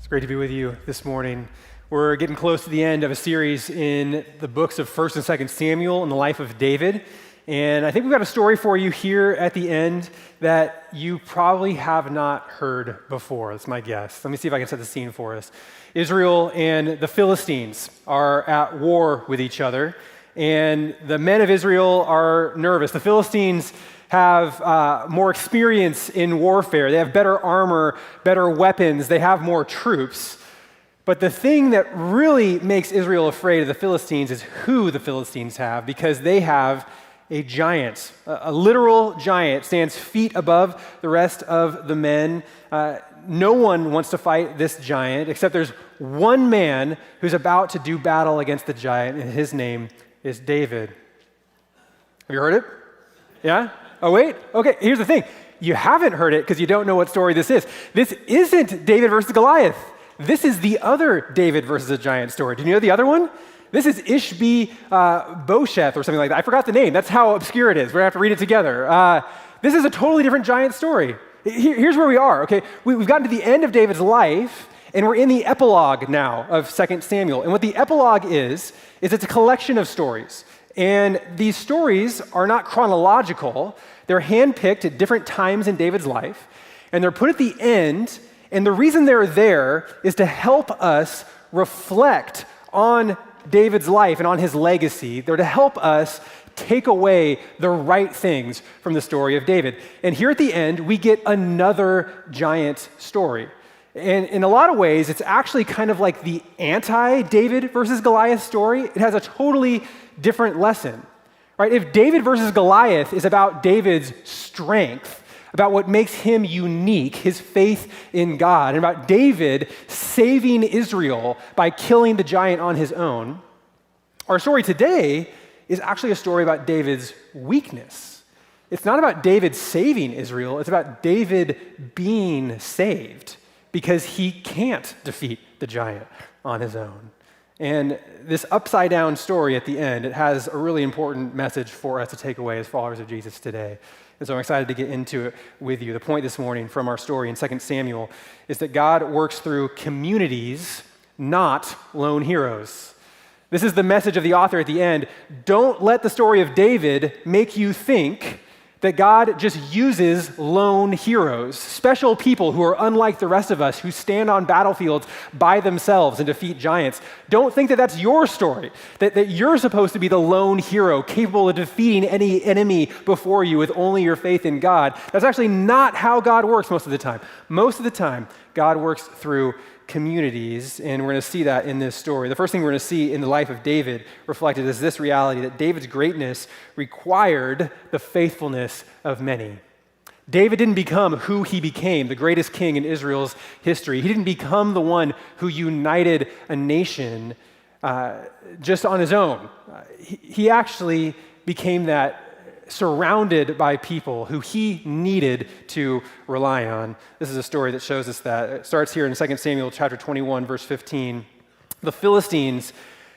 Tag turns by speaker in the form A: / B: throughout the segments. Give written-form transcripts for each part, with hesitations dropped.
A: It's great to be with you this morning. We're getting close to the end of a series in the books of 1st and 2nd Samuel in the life of David. And I think we've got a story for you here at the end that you probably have not heard before. That's my guess. Let me see if I can set the scene for us. Israel and the Philistines are at war with each other, and the men of Israel are nervous. The Philistines have more experience in warfare. They have better armor, better weapons. They have more troops. But the thing that really makes Israel afraid of the Philistines is who the Philistines have, because they have a giant. A literal giant stands feet above the rest of the men. No one wants to fight this giant, except there's one man who's about to do battle against the giant, and his name is David. Have you heard it? Yeah? Oh, wait. Okay, here's the thing. You haven't heard it because you don't know what story this is. This isn't David versus Goliath. This is the other David versus a giant story. Do you know the other one? This is Ishbi-Bosheth or something like that. I forgot the name. That's how obscure it is. We're going to have to read it together. This is a totally different giant story. Here's where we are, okay? We've gotten to the end of David's life, and we're in the epilogue now of 2 Samuel. And what the epilogue is it's a collection of stories. And these stories are not chronological. They're handpicked at different times in David's life, and they're put at the end. And the reason they're there is to help us reflect on David's life and on his legacy. They're to help us take away the right things from the story of David. And here at the end, we get another giant story. And in a lot of ways, it's actually kind of like the anti-David versus Goliath story. It has a totally different lesson, right? If David versus Goliath is about David's strength, about what makes him unique, his faith in God, and about David saving Israel by killing the giant on his own, our story today is actually a story about David's weakness. It's not about David saving Israel, it's about David being saved because he can't defeat the giant on his own. And this upside down story at the end, it has a really important message for us to take away as followers of Jesus today. And so I'm excited to get into it with you. The point this morning from our story in 2 Samuel is that God works through communities, not lone heroes. This is the message of the author at the end. Don't let the story of David make you think that God just uses lone heroes, special people who are unlike the rest of us, who stand on battlefields by themselves and defeat giants. Don't think that that's your story, that you're supposed to be the lone hero capable of defeating any enemy before you with only your faith in God. That's actually not how God works most of the time. Most of the time, God works through communities, and we're going to see that in this story. The first thing we're going to see in the life of David reflected is this reality that David's greatness required the faithfulness of many. David didn't become who he became, the greatest king in Israel's history. He didn't become the one who united a nation just on his own. He actually became that surrounded by people who he needed to rely on. This is a story that shows us that. It starts here in 2 Samuel chapter 21, verse 15. The Philistines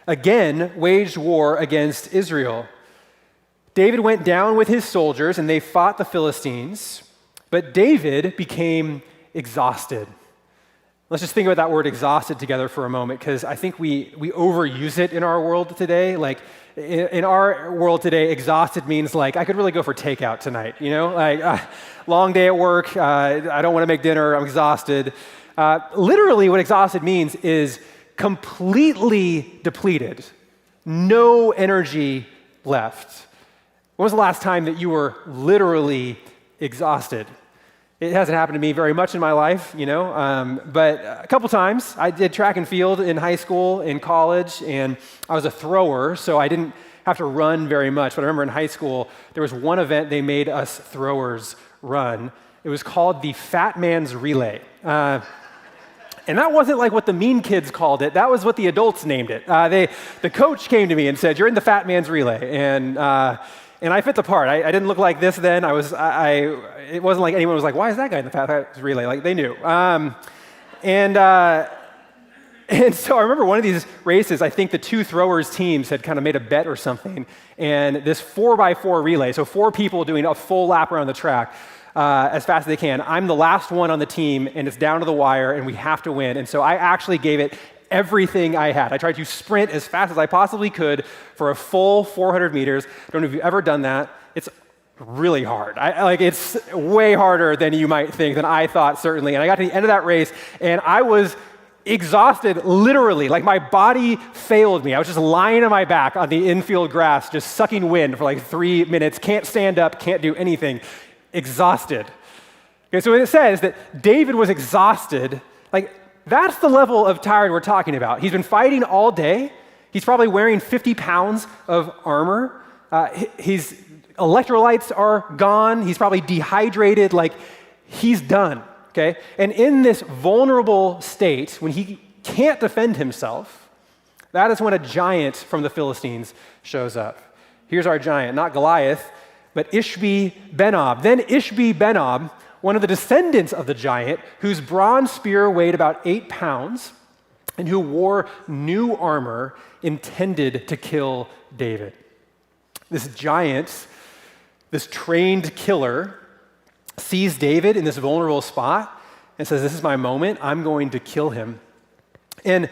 A: again waged war against Israel. David went down with his soldiers and they fought the Philistines, but David became exhausted. Let's just think about that word exhausted together for a moment, because I think we overuse it in our world today. Like in our world today, exhausted means like, I could really go for takeout tonight, you know? Like, long day at work, I don't want to make dinner, I'm exhausted. Literally what exhausted means is completely depleted, no energy left. When was the last time that you were literally exhausted? It hasn't happened to me very much in my life, you know, but a couple times. I did track and field in high school, in college, and I was a thrower, so I didn't have to run very much. But I remember in high school, there was one event they made us throwers run. It was called the Fat Man's Relay. And that wasn't like what the mean kids called it. That was what the adults named it. The coach came to me and said, "You're in the Fat Man's Relay." And I fit the part. I didn't look like this then. It wasn't like anyone was like, "Why is that guy in the Fat Man's Relay?" Like, they knew. And so I remember one of these races, I think the two throwers teams had kind of made a bet or something. And this 4x4 relay, so 4 people doing a full lap around the track, as fast as they can. I'm the last one on the team, and it's down to the wire, and we have to win. And so I actually gave it everything I had. I tried to sprint as fast as I possibly could for a full 400 meters. I don't know if you've ever done that. It's really hard. It's way harder than you might think, than I thought, certainly. And I got to the end of that race, and I was exhausted, literally. Like, my body failed me. I was just lying on my back on the infield grass, just sucking wind for like 3 minutes, can't stand up, can't do anything, exhausted. Okay, so when it says that David was exhausted, like, that's the level of tired we're talking about. He's been fighting all day. He's probably wearing 50 pounds of armor. His electrolytes are gone. He's probably dehydrated. Like, he's done. Okay? And in this vulnerable state, when he can't defend himself, that is when a giant from the Philistines shows up. Here's our giant, not Goliath, but Ishbi-Benob. Then Ishbi-Benob, one of the descendants of the giant, whose bronze spear weighed about 8 pounds, and who wore new armor, intended to kill David. This giant, this trained killer, sees David in this vulnerable spot and says, "This is my moment. I'm going to kill him." And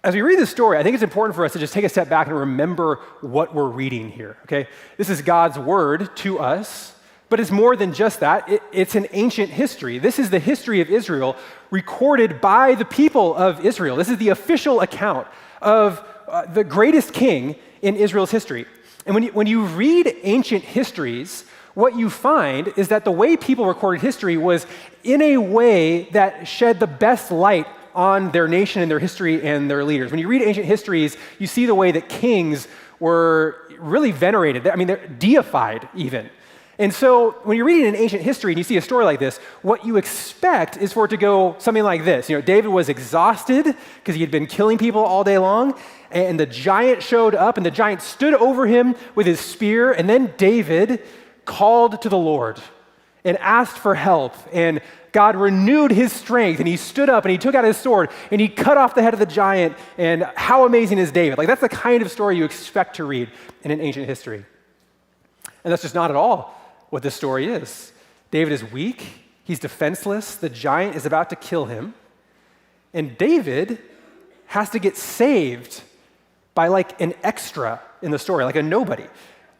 A: as we read this story, I think it's important for us to just take a step back and remember what we're reading here, okay? This is God's word to us, but it's more than just that. It's an ancient history. This is the history of Israel recorded by the people of Israel. This is the official account of the greatest king in Israel's history. And when you read ancient histories, what you find is that the way people recorded history was in a way that shed the best light on their nation and their history and their leaders. When you read ancient histories, you see the way that kings were really venerated. I mean, they're deified even. And so when you're reading an ancient history and you see a story like this, what you expect is for it to go something like this. You know, David was exhausted because he had been killing people all day long, and the giant showed up, and the giant stood over him with his spear, and then David called to the Lord and asked for help, and God renewed his strength, and he stood up and he took out his sword and he cut off the head of the giant. And how amazing is David? Like, that's the kind of story you expect to read in an ancient history. And that's just not at all what this story is. David is weak, he's defenseless, the giant is about to kill him, and David has to get saved by like an extra in the story, like a nobody.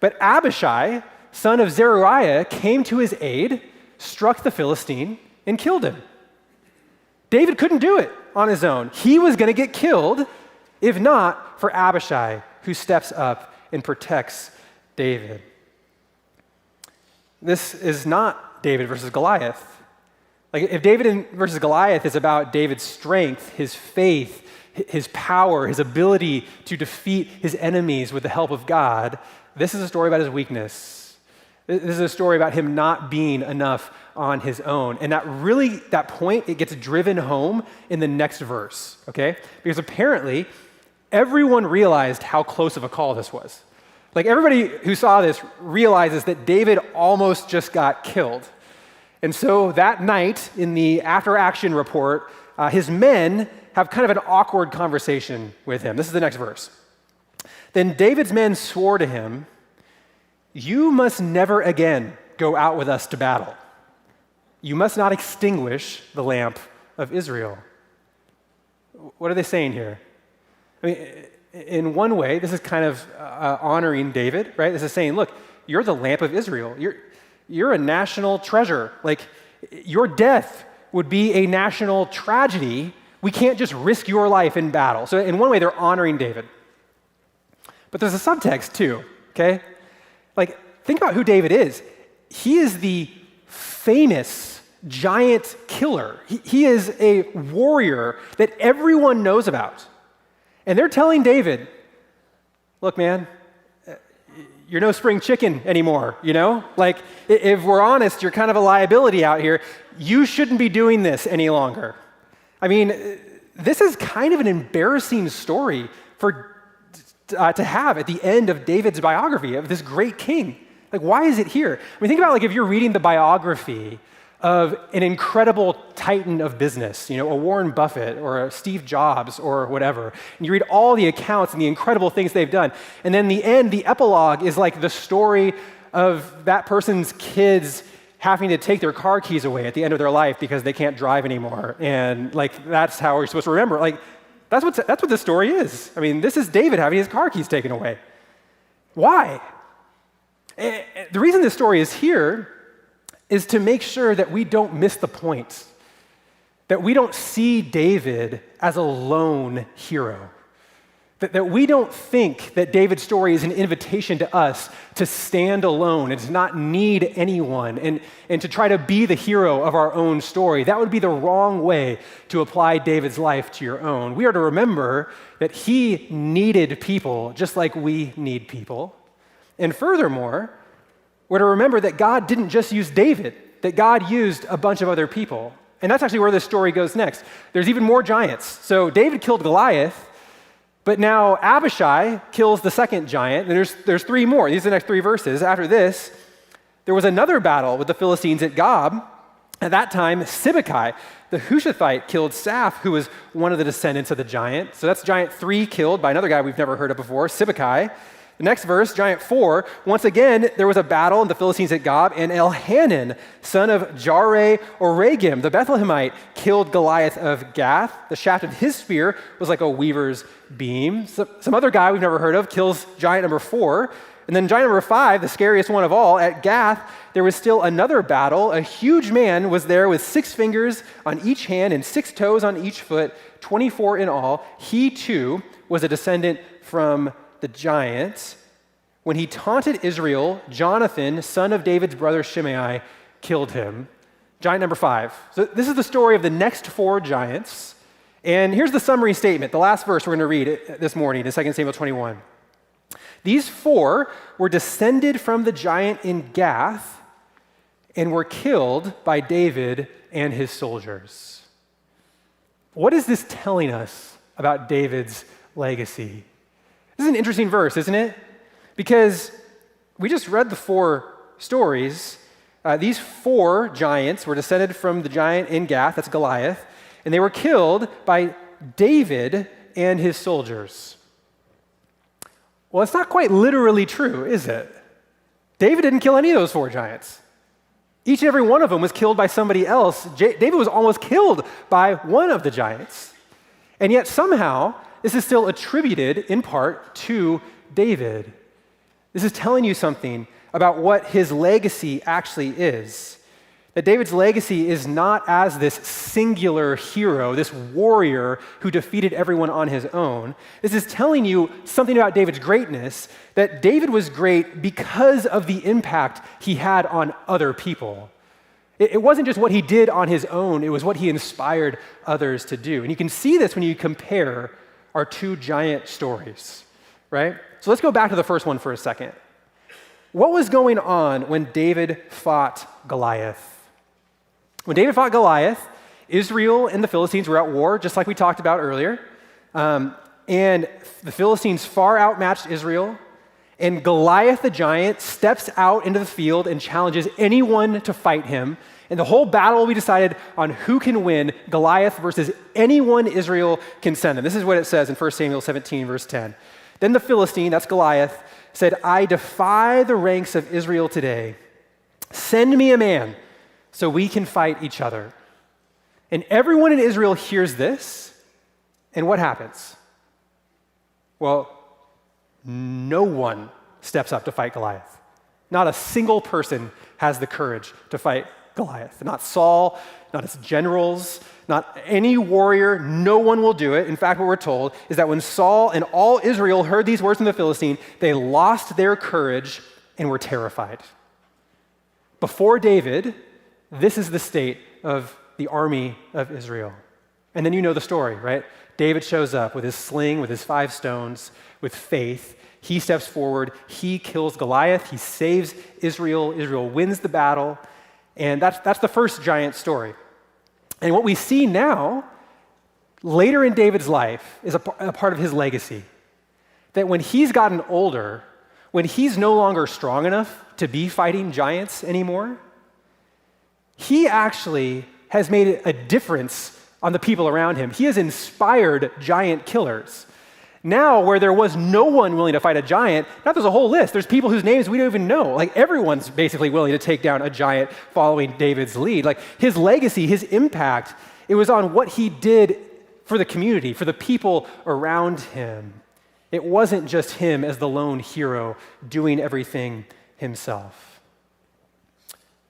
A: But Abishai, son of Zeruiah, came to his aid, struck the Philistine, and killed him. David couldn't do it on his own. He was going to get killed if not for Abishai, who steps up and protects David. This is not David versus Goliath. Like, if David versus Goliath is about David's strength, his faith, his power, his ability to defeat his enemies with the help of God, this is a story about his weakness. This is a story about him not being enough on his own. And that point, it gets driven home in the next verse, okay? Because apparently, everyone realized how close of a call this was. Like, everybody who saw this realizes that David almost just got killed. And so that night, in the after-action report, his men have kind of an awkward conversation with him. This is the next verse. Then David's men swore to him, "You must never again go out with us to battle. You must not extinguish the lamp of Israel." What are they saying here? I mean, in one way, this is kind of honoring David, right? This is saying, look, you're the lamp of Israel. You're a national treasure. Like, your death would be a national tragedy. We can't just risk your life in battle. So in one way, they're honoring David. But there's a subtext too, okay? Like, think about who David is. He is the famous giant killer. He is a warrior that everyone knows about. And they're telling David, look, man, you're no spring chicken anymore, you know? Like, if we're honest, you're kind of a liability out here. You shouldn't be doing this any longer. I mean, this is kind of an embarrassing story to have at the end of David's biography of this great king. Like, why is it here? I mean, think about, like, if you're reading the biography of an incredible titan of business, you know, a Warren Buffett or a Steve Jobs or whatever, and you read all the accounts and the incredible things they've done, and then the end, the epilogue is like the story of that person's kids having to take their car keys away at the end of their life because they can't drive anymore. And like, that's how we're supposed to remember. Like, that's what this story is. I mean, this is David having his car keys taken away. Why? The reason this story is here is to make sure that we don't miss the point, that we don't see David as a lone hero, that we don't think that David's story is an invitation to us to stand alone and to not need anyone and to try to be the hero of our own story. That would be the wrong way to apply David's life to your own. We are to remember that he needed people just like we need people. And furthermore, we're to remember that God didn't just use David, that God used a bunch of other people. And that's actually where this story goes next. There's even more giants. So David killed Goliath, but now Abishai kills the second giant, and there's three more. These are the next three verses. After this, there was another battle with the Philistines at Gob. At that time, Sibbecai, the Hushathite, killed Saph, who was one of the descendants of the giant. So that's giant 3 killed by another guy we've never heard of before, Sibbecai. The next verse, giant 4, once again, there was a battle in the Philistines at Gob, and Elhanan, son of Jaare-Oregim, the Bethlehemite, killed Goliath of Gath. The shaft of his spear was like a weaver's beam. Some other guy we've never heard of kills giant number 4. And then giant number 5, the scariest one of all, at Gath, there was still another battle. A huge man was there with 6 fingers on each hand and 6 toes on each foot, 24 in all. He too was a descendant from the giant. When he taunted Israel, Jonathan, son of David's brother Shimei, killed him. Giant number 5. So this is the story of the next 4 giants. And here's the summary statement, the last verse we're going to read this morning in 2 Samuel 21. These 4 were descended from the giant in Gath and were killed by David and his soldiers. What is this telling us about David's legacy? This is an interesting verse, isn't it? Because we just read the 4 stories. These 4 giants were descended from the giant in Gath, that's Goliath, and they were killed by David and his soldiers. Well, it's not quite literally true, is it? David didn't kill any of those 4 giants. Each and every one of them was killed by somebody else. David was almost killed by one of the giants. And yet somehow, this is still attributed in part to David. This is telling you something about what his legacy actually is. That David's legacy is not as this singular hero, this warrior who defeated everyone on his own. This is telling you something about David's greatness, that David was great because of the impact he had on other people. It wasn't just what he did on his own, it was what he inspired others to do. And you can see this when you compare our 2 giant stories, right? So let's go back to the first one for a second. What was going on when David fought Goliath? When David fought Goliath, Israel and the Philistines were at war, just like we talked about earlier. And the Philistines far outmatched Israel. And Goliath the giant steps out into the field and challenges anyone to fight him. And the whole battle will be decided on who can win, Goliath versus anyone Israel can send them. This is what it says in 1 Samuel 17, verse 10. Then the Philistine, that's Goliath, said, I defy the ranks of Israel today. Send me a man so we can fight each other. And everyone in Israel hears this, and what happens? Well, no one steps up to fight Goliath. Not a single person has the courage to fight Goliath. Not Saul, not his generals, not any warrior. No one will do it. In fact, what we're told is that when Saul and all Israel heard these words from the Philistine, they lost their courage and were terrified. Before David, this is the state of the army of Israel. And then you know the story, right? David shows up with his sling, with his 5 stones, with faith. He steps forward. He kills Goliath. He saves Israel. Israel wins the battle. And that's the first giant story. And what we see now, later in David's life, is a part of his legacy. That when he's gotten older, when he's no longer strong enough to be fighting giants anymore, he actually has made a difference on the people around him. He has inspired giant killers. Now, where there was no one willing to fight a giant, now there's a whole list. There's people whose names we don't even know. Like, everyone's basically willing to take down a giant following David's lead. Like, his legacy, his impact, it was on what he did for the community, for the people around him. It wasn't just him as the lone hero doing everything himself.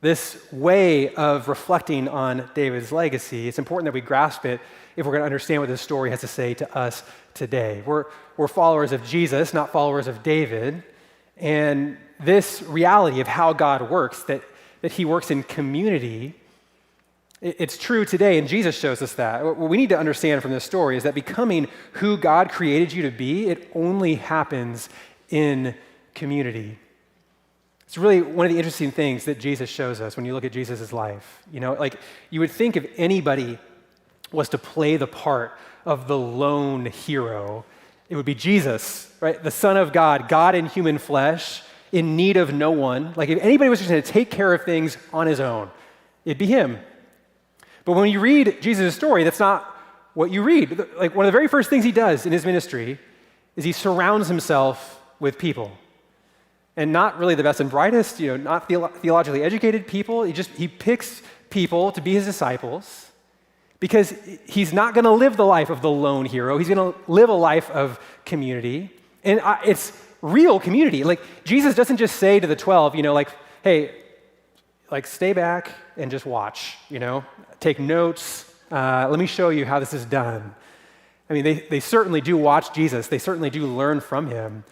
A: This way of reflecting on David's legacy, it's important that we grasp it if we're going to understand what this story has to say to us today. We're followers of Jesus, not followers of David. And this reality of how God works, that he works in community, it's true today, and Jesus shows us that. What we need to understand from this story is that becoming who God created you to be, it only happens in community. It's really one of the interesting things that Jesus shows us when you look at Jesus' life. You know, like, you would think if anybody was to play the part of the lone hero, it would be Jesus, right? The Son of God, God in human flesh, in need of no one. Like, if anybody was just going to take care of things on his own, it'd be him. But when you read Jesus' story, that's not what you read. Like, one of the very first things he does in his ministry is he surrounds himself with people. And not really the best and brightest, not theologically educated people. He picks people to be his disciples because he's not going to live the life of the lone hero. He's going to live a life of community. And it's real community. Like, Jesus doesn't just say to the 12, hey, stay back and just watch, take notes. Let me show you how this is done. I mean, they certainly do watch Jesus. They certainly do learn from him.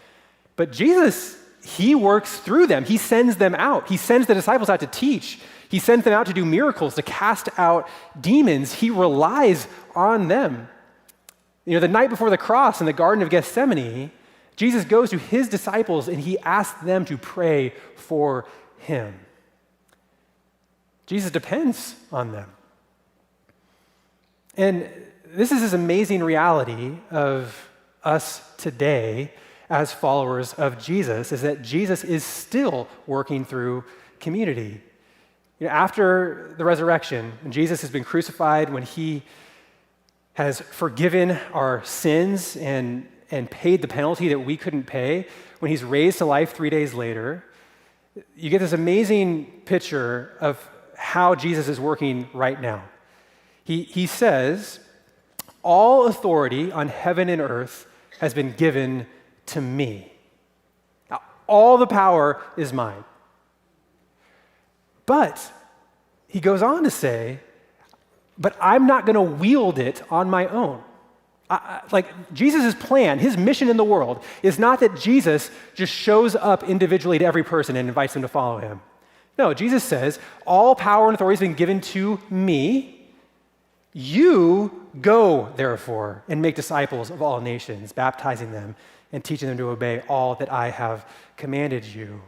A: But Jesus, he works through them. He sends them out. He sends the disciples out to teach. He sends them out to do miracles, to cast out demons. He relies on them. The night before the cross in the Garden of Gethsemane, Jesus goes to his disciples and he asks them to pray for him. Jesus depends on them. And this is this amazing reality of us today as followers of Jesus, is that Jesus is still working through community. After the resurrection, when Jesus has been crucified, when he has forgiven our sins and paid the penalty that we couldn't pay, when he's raised to life 3 days later, you get this amazing picture of how Jesus is working right now. He says, all authority on heaven and earth has been given to me. Now, all the power is mine. But he goes on to say, but I'm not going to wield it on my own. Jesus' plan, his mission in the world, is not that Jesus just shows up individually to every person and invites them to follow him. No, Jesus says, all power and authority has been given to me. You go, therefore, and make disciples of all nations, baptizing them and teaching them to obey all that I have commanded you.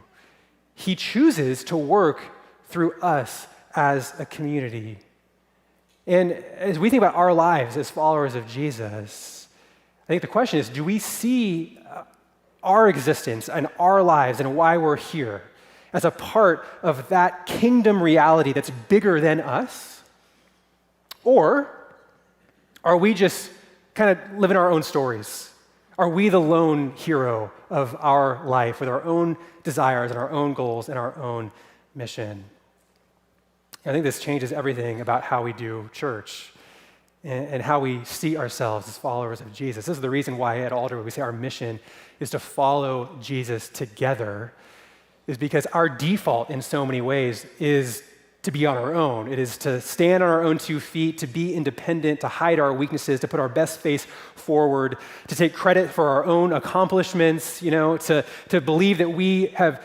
A: He chooses to work through us as a community. And as we think about our lives as followers of Jesus, I think the question is, do we see our existence and our lives and why we're here as a part of that kingdom reality that's bigger than us? Or are we just kind of living our own stories? Are we the lone hero of our life with our own desires and our own goals and our own mission? I think this changes everything about how we do church and how we see ourselves as followers of Jesus. This is the reason why at Alder we say our mission is to follow Jesus together, is because our default in so many ways is to be on our own. It is to stand on our own 2 feet, to be independent, to hide our weaknesses, to put our best face forward, to take credit for our own accomplishments, to believe that we have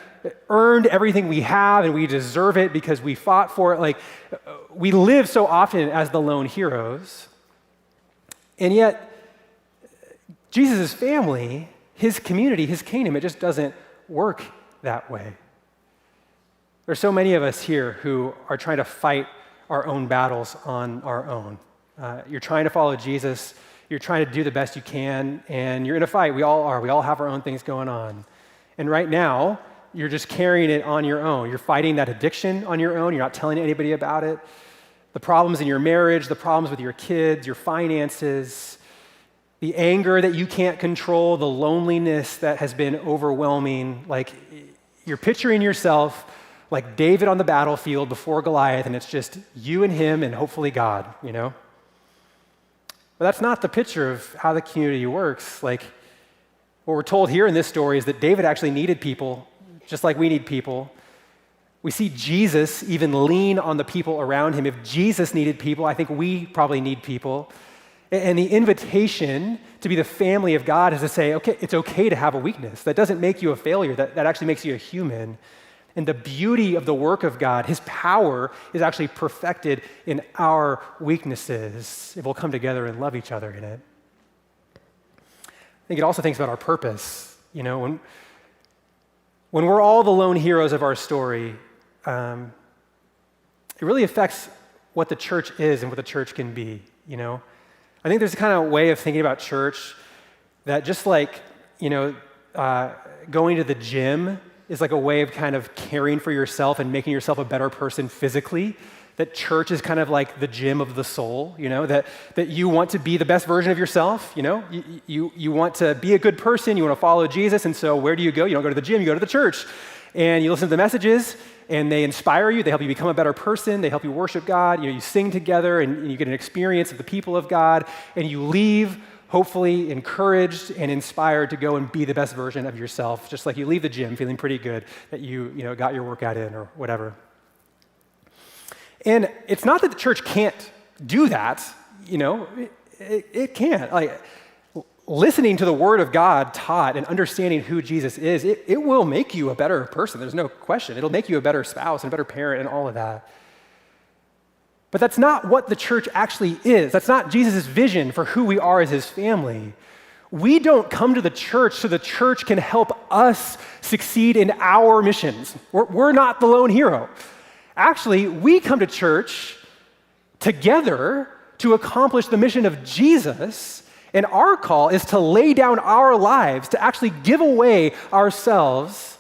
A: earned everything we have and we deserve it because we fought for it. Like, we live so often as the lone heroes. And yet, Jesus' family, his community, his kingdom, it just doesn't work that way. There's so many of us here who are trying to fight our own battles on our own. You're trying to follow Jesus, you're trying to do the best you can, and you're in a fight. We all are. We all have our own things going on. And right now, you're just carrying it on your own. You're fighting that addiction on your own. You're not telling anybody about it. The problems in your marriage, the problems with your kids, your finances. the anger that you can't control, the loneliness that has been overwhelming. Like you're picturing yourself like David on the battlefield before Goliath, and it's just you and him and hopefully God, you know? But that's not the picture of how the community works. Like what we're told here in this story is that David actually needed people, just like we need people. We see Jesus even lean on the people around him. If Jesus needed people, I think we probably need people. And the invitation to be the family of God is to say, okay, it's okay to have a weakness. That doesn't make you a failure. That actually makes you a human. And the beauty of the work of God, his power, is actually perfected in our weaknesses if we'll come together and love each other in it. I think it also thinks about our purpose. You know, when we're all the lone heroes of our story, it really affects what the church is and what the church can be, you know? I think there's a kind of way of thinking about church that just like, you know, going to the gym is like a way of kind of caring for yourself and making yourself a better person physically, that church is kind of like the gym of the soul, you know, that you want to be the best version of yourself, you know? You want to be a good person, you want to follow Jesus, and so where do you go? You don't go to the gym, you go to the church. And you listen to the messages, and they inspire you, they help you become a better person, they help you worship God, you know, you sing together, and you get an experience of the people of God, and you leave hopefully encouraged and inspired to go and be the best version of yourself, just like you leave the gym feeling pretty good that you got your workout in or whatever. And it's not that the church can't do that, you know, it can't. Like, listening to the word of God taught and understanding who Jesus is, it will make you a better person. There's no question. It'll make you a better spouse and a better parent and all of that. But that's not what the church actually is. That's not Jesus' vision for who we are as his family. We don't come to the church so the church can help us succeed in our missions. We're not the lone hero. Actually, we come to church together to accomplish the mission of Jesus. And our call is to lay down our lives, to actually give away ourselves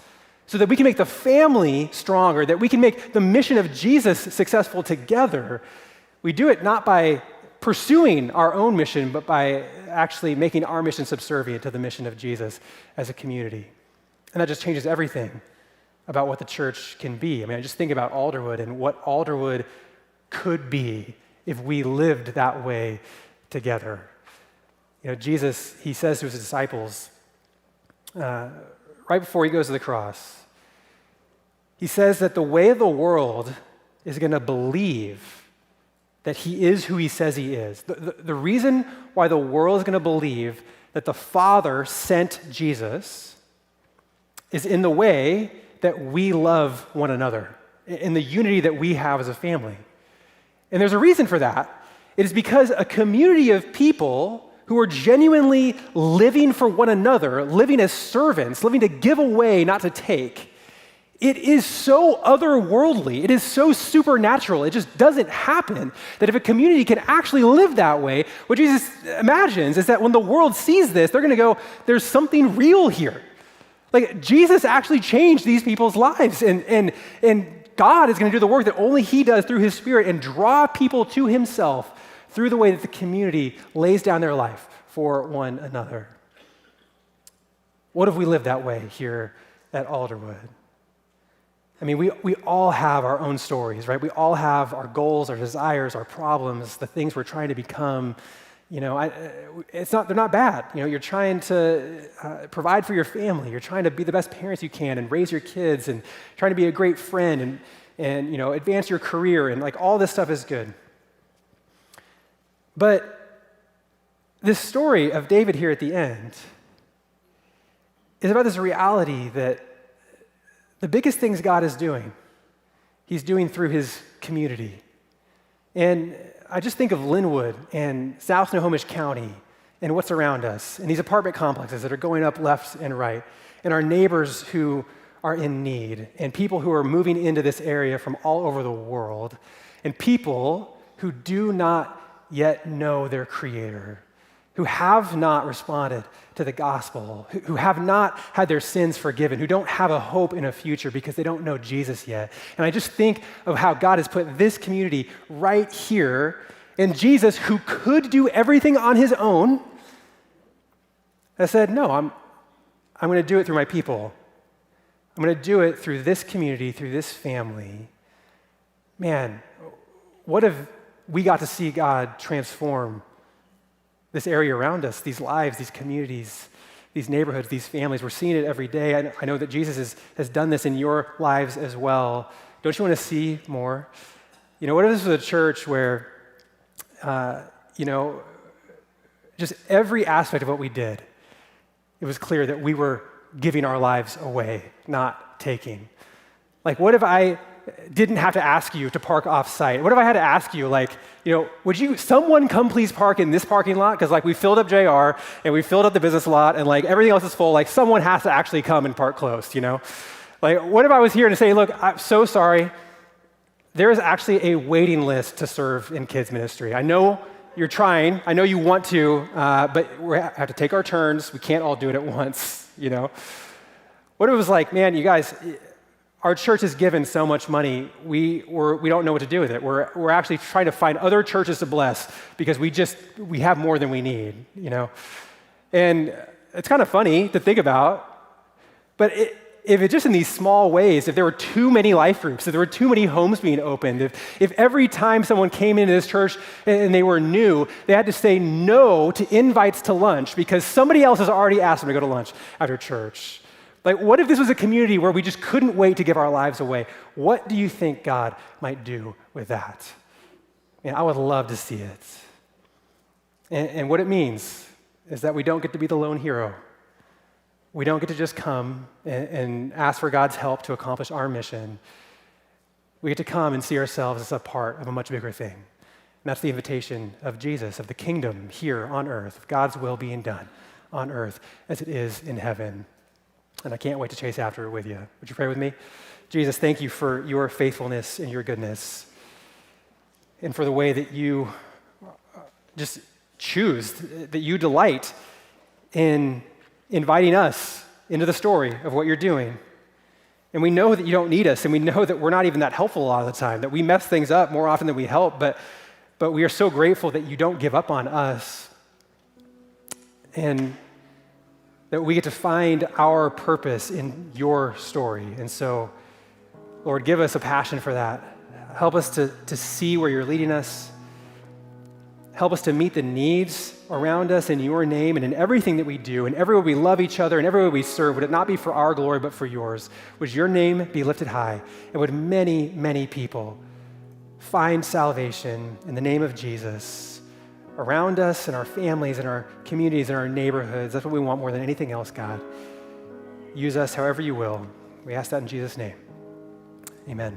A: so that we can make the family stronger, that we can make the mission of Jesus successful together. We do it not by pursuing our own mission, but by actually making our mission subservient to the mission of Jesus as a community. And that just changes everything about what the church can be. I mean, I just think about Alderwood and what Alderwood could be if we lived that way together. You know, Jesus, he says to his disciples, right before he goes to the cross, he says that the way of the world is going to believe that he is who he says he is. The reason why the world is going to believe that the Father sent Jesus is in the way that we love one another, in the unity that we have as a family. And there's a reason for that. It is because a community of people who are genuinely living for one another, living as servants, living to give away, not to take, it is so otherworldly, it is so supernatural, it just doesn't happen that if a community can actually live that way, what Jesus imagines is that when the world sees this, they're going to go, there's something real here. Like, Jesus actually changed these people's lives, and God is going to do the work that only he does through his Spirit and draw people to himself through the way that the community lays down their life for one another. What if we lived that way here at Alderwood? I mean, we all have our own stories, right? We all have our goals, our desires, our problems, the things we're trying to become. You know, they're not bad. You know, you're trying to provide for your family. You're trying to be the best parents you can and raise your kids and trying to be a great friend and you know, advance your career, and like all this stuff is good. But this story of David here at the end is about this reality that the biggest things God is doing, he's doing through his community. And I just think of Linwood and South Snohomish County and what's around us, and these apartment complexes that are going up left and right, and our neighbors who are in need, and people who are moving into this area from all over the world, and people who do not yet know their Creator, who have not responded to the gospel, who have not had their sins forgiven, who don't have a hope in a future because they don't know Jesus yet. And I just think of how God has put this community right here, and Jesus, who could do everything on his own, I said, no, I'm going to do it through my people. I'm going to do it through this community, through this family. Man, what if we got to see God transform this area around us, these lives, these communities, these neighborhoods, these families? We're seeing it every day. I know that Jesus has done this in your lives as well. Don't you want to see more? What if this was a church where, just every aspect of what we did, it was clear that we were giving our lives away, not taking. Like, what if I didn't have to ask you to park off-site? What if I had to ask you, would someone come please park in this parking lot? Because, we filled up JR, and we filled up the business lot, and, everything else is full. Someone has to actually come and park close, what if I was here to say, look, I'm so sorry. There is actually a waiting list to serve in kids ministry. I know you're trying. I know you want to, but we have to take our turns. We can't all do it at once, What if it was like, man, you guys, our church has given so much money, we don't know what to do with it. We're actually trying to find other churches to bless because we have more than we need, And it's kind of funny to think about, but if it's just in these small ways, if there were too many life groups, if there were too many homes being opened, if every time someone came into this church and they were new, they had to say no to invites to lunch because somebody else has already asked them to go to lunch after church. What if this was a community where we just couldn't wait to give our lives away? What do you think God might do with that? I would love to see it. And what it means is that we don't get to be the lone hero. We don't get to just come and ask for God's help to accomplish our mission. We get to come and see ourselves as a part of a much bigger thing. And that's the invitation of Jesus, of the kingdom here on earth, of God's will being done on earth as it is in heaven. And I can't wait to chase after it with you. Would you pray with me? Jesus, thank you for your faithfulness and your goodness, and for the way that you just choose, that you delight in inviting us into the story of what you're doing. And we know that you don't need us, and we know that we're not even that helpful a lot of the time, that we mess things up more often than we help, but we are so grateful that you don't give up on us, and that we get to find our purpose in your story. And so, Lord, give us a passion for that. Help us to see where you're leading us. Help us to meet the needs around us in your name and in everything that we do, and everywhere we love each other and everywhere we serve. Would it not be for our glory, but for yours? Would your name be lifted high? And would many, many people find salvation in the name of Jesus around us, in our families, in our communities, in our neighborhoods? That's what we want more than anything else, God. Use us however you will. We ask that in Jesus' name. Amen.